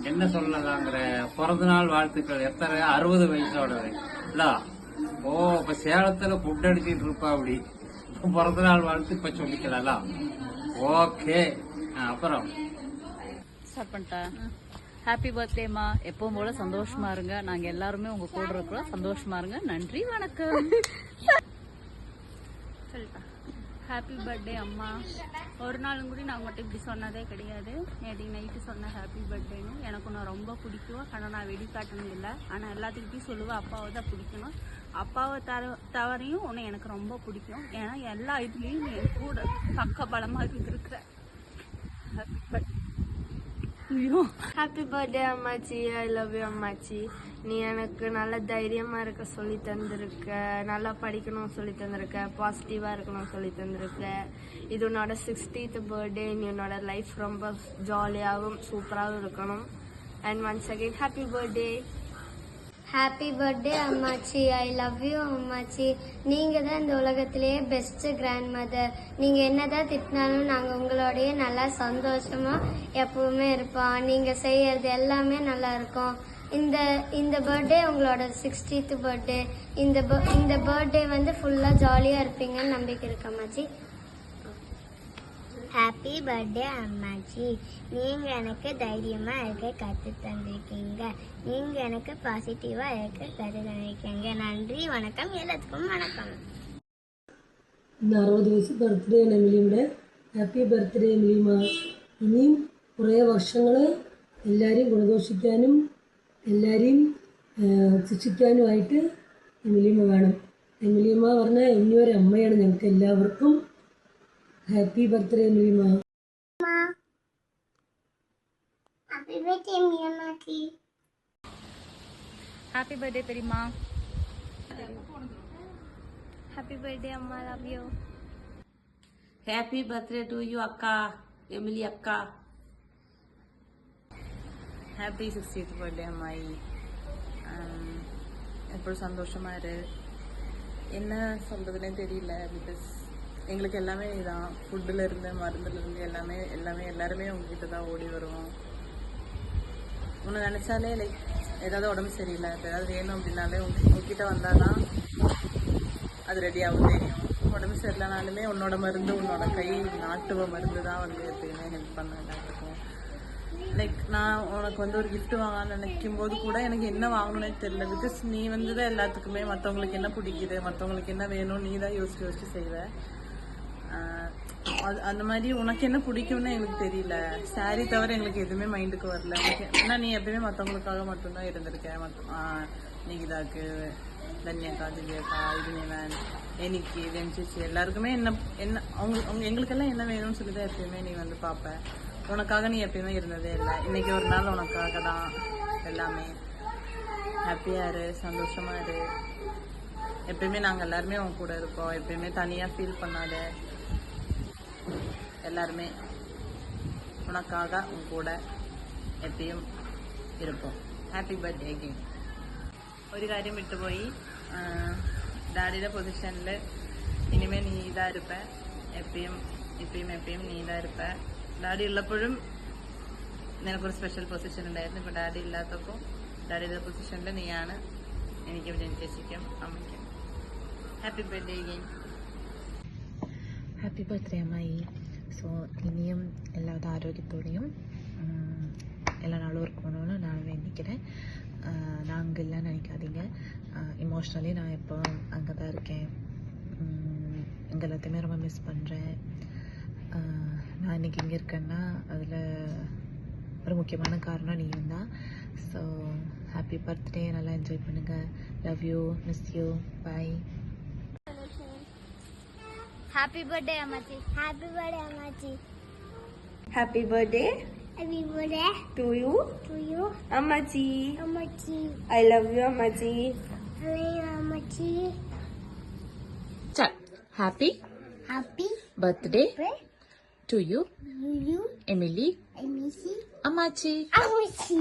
என்ன சொல்லலாங்கிற பிறந்த நாள் வாழ்த்துக்கள். எத்தனை 60 வயசோடது இல்ல? ஓ, இப்ப சேலத்துல புட் அடிச்சிட்டு இருப்பா அப்படி. பிறந்த நாள் வாழ்த்து இப்ப சொல்லிக்கலாம். ஓகே, அப்புறம் ஸ்டார்ட் பண்ணிட்டேன். ஹாப்பி பர்த்டேமா, எப்பவும் போல சந்தோஷமா இருங்க. நாங்க எல்லாருமே உங்க கூட இருக்கிறோம். சந்தோஷமா இருங்க. நன்றி, வணக்கம். சொல்லிட்டா. ஹாப்பி பர்த்டே அம்மா. ஒரு நாளும் கூட நான் உங்கள்கிட்ட இப்படி சொன்னதே கிடையாது. நேற்றுக்கு நைட்டு சொன்னேன் ஹாப்பி பர்த்டேன்னு. எனக்கு நான் ரொம்ப பிடிக்கும். ஆனால் நான் வெளிக்காட்டணும் இல்லை. ஆனால் எல்லாத்துக்கிட்டையும் சொல்லுவேன் அப்பாவை தான் பிடிக்கணும். அப்பாவை தவறையும் உன்னை எனக்கு ரொம்ப பிடிக்கும். ஏன்னா எல்லா இதுலேயும் என் கூட பக்க பலமாக இருந்திருக்கிற. ஹாப்பி பர்த்டே அம்மாச்சி. ஐ லவ் யூ அம்மாச்சி. நீ எனக்கு நல்ல தைரியமா இருக்க சொல்லி தந்திருக்க, நல்லா படிக்கணும் சொல்லி தந்திருக்க, பாசிட்டிவா இருக்கணும் சொல்லி தந்திருக்க. இது உன்னோட 60th பர்த்டே. நீ உன்னோட லைஃப் ரொம்ப ஜாலியாகவும் சூப்பராகவும் இருக்கணும். And once again happy birthday. Happy birthday அம்மாச்சி. ஐ லவ் யூ அம்மாச்சி. நீங்கள் தான் இந்த உலகத்திலேயே பெஸ்ட்டு கிராண்ட் மதர். நீங்கள் என்னதான் திட்டினாலும் நாங்கள் உங்களோடையே நல்லா சந்தோஷமாக எப்பவுமே இருப்போம். நீங்கள் செய்யறது எல்லாமே நல்லா இருக்கும். இந்த பர்த்டே உங்களோட 60th பர்த்டே. இந்த பர்த்டே வந்து ஃபுல்லாக ஜாலியாக இருப்பீங்கன்னு நம்பிக்கை இருக்கு அம்மாச்சி. ஹாப்பி பர்த்டே அம்மாச்சி. நீங்கள் எனக்கு தைரியமாக இருக்க கற்று தந்திருக்கீங்க. நீங்கள் எனக்கு பாசிட்டிவாக இருக்க கற்று தந்திருக்கீங்க. நன்றி, வணக்கம். எல்லாத்துக்கும் வணக்கம். ഇന്ന് 60 വയസ്സ് ബർത്ത്ഡേ ആണ് എമിലിയുടെ. Happy birthday എമിലിമ. ഇനിയും കുറേ വർഷങ്ങൾ എല്ലാവരെയും ഗുണദോഷിക്കാനും എല്ലാവരെയും ശിക്ഷിക്കാനുമായിട്ട് എമിലിമ വേണം. എമിലിമ പറഞ്ഞാൽ ഇനിയൊരു അമ്മയാണ് ഞങ്ങൾക്ക് എല്ലാവർക്കും. ഹാപ്പി ബർത്ത്ഡേ എമിലിമ. ஹாப்பி பர்த்டே அம்மாச்சி. ஹாப்பி பர்த்டே பெரியம்மா. ஹாப்பி பர்த்டே அம்மா. Love you. Happy birthday to you అక్క, ఎమిలీ అక్క. ஹாப்பி 60th பர்த்டே அம்மாயி. எப்போதும் சந்தோஷமா இரு. என்ன சொல்றதுன்னே தெரியல. பிகாஸ் எங்களுக்கு எல்லாமே இதான். ஃபுட்டில் இருந்து மருந்துல இருந்து எல்லாமே எல்லாருமே உங்ககிட்ட தான் ஓடி வருவோம். உன்னை நினைச்சாலே லைக் ஏதாவது உடம்பு சரியில்லை, இப்போ ஏதாவது வேணும் அப்படின்னாலே உங்ககிட்ட வந்தாதான் அது ரெடியாகவும் தெரியும். உடம்பு சரியில்லைனாலுமே உன்னோட மருந்து, உன்னோட கை நாட்டுவ மருந்து தான் வந்து எப்பயுமே ஹெல்ப் பண்ண எல்லாத்துக்கும். லைக் நான் உனக்கு வந்து ஒரு கிஃப்ட் வாங்கலாம்னு நினைக்கும் போது கூட எனக்கு என்ன வாங்கணும்னே தெரியல. பிகாஸ் நீ வந்து தான் எல்லாத்துக்குமே மற்றவங்களுக்கு என்ன பிடிக்குது, மற்றவங்களுக்கு என்ன வேணும் நீ தான் யோசிச்சு செய்வ. அந்த மாதிரி உனக்கு என்ன பிடிக்கும்னு எங்களுக்கு தெரியல. சாரி தவிர எங்களுக்கு எதுவுமே மைண்டுக்கு வரல. ஏன்னா நீ எப்பயுமே மற்றவங்களுக்காக மட்டும்தான் இருந்திருக்க. நீதாக்கு, தன்யாக்கா, திவ்யாக்கா, இதுமேன், எனக்கு வெஞ்சிச்சு எல்லாருக்குமே என்ன அவங்க எங்களுக்கெல்லாம் என்ன வேணும்னு சொல்லி தான் எப்பயுமே நீ வந்து பார்ப்ப. உனக்காக நீ எப்பயுமே இருந்ததே இல்லை. இன்னைக்கு ஒரு நாள் உனக்காக தான் எல்லாமே. ஹாப்பியா இரு, சந்தோஷமா இரு. எப்பயுமே நாங்கள் எல்லாருமே உன் கூட இருக்கோம். எப்பயுமே தனியாக ஃபீல் பண்ணாத. எல்லாருமே உனக்காக உன் கூட எப்பயும் இருப்போம். Happy birthday again. ഒരു കാര്യം വിട്ടുപോയി. ഡാഡിയുടെ പൊസിഷനിൽ ഇനിമേൽ നീ ഇതാ ഇരുപ്പ. എപ്പോഴും നീ ഇതാ ഇരുപ്പ. ഡാഡി ഉള്ളപ്പോഴും നിനക്കൊരു സ്പെഷ്യൽ പൊസിഷൻ ഉണ്ടായിരുന്നു. ഇപ്പോൾ ഡാഡി ഇല്ലാത്തപ്പോൾ ഡാഡിയുടെ പൊസിഷനിൽ നീയാണ് എനിക്കും ചേച്ചിക്കും അമ്മയ്ക്കും. Happy birthday again. Happy birthday അമ്മായി. ஸோ இனியும் எல்லா ஆரோக்கியத்தோடையும் எல்லா நாளும் இருக்கணும்னு நான் வேண்டிக்கிறேன். நாங்கள் இல்லைன்னு நினைக்காதீங்க. இமோஷ்னலி நான் இப்போ அங்கே தான் இருக்கேன். எங்கள் எல்லாத்தையுமே ரொம்ப மிஸ் பண்ணுறேன். நான் இன்றைக்கி இங்கே இருக்கேன்னா அதில் ஒரு முக்கியமான காரணம் நீயும் தான். So happy birthday. நல்லா என்ஜாய் பண்ணுங்கள். Love you, miss you, bye. Happy birthday அம்மாச்சி. ஹாப்பி பர்த்டே அம்மாச்சி. Happy birthday. Happy birthday to you. To you அம்மாச்சி. அம்மாச்சி. ஐ லவ் யூ அம்மாச்சி. ஐ லவ் யூ அம்மாச்சி. Happy happy birthday birthday to you to you Emily அம்மாச்சி. அம்மாச்சி. அம்மாச்சி.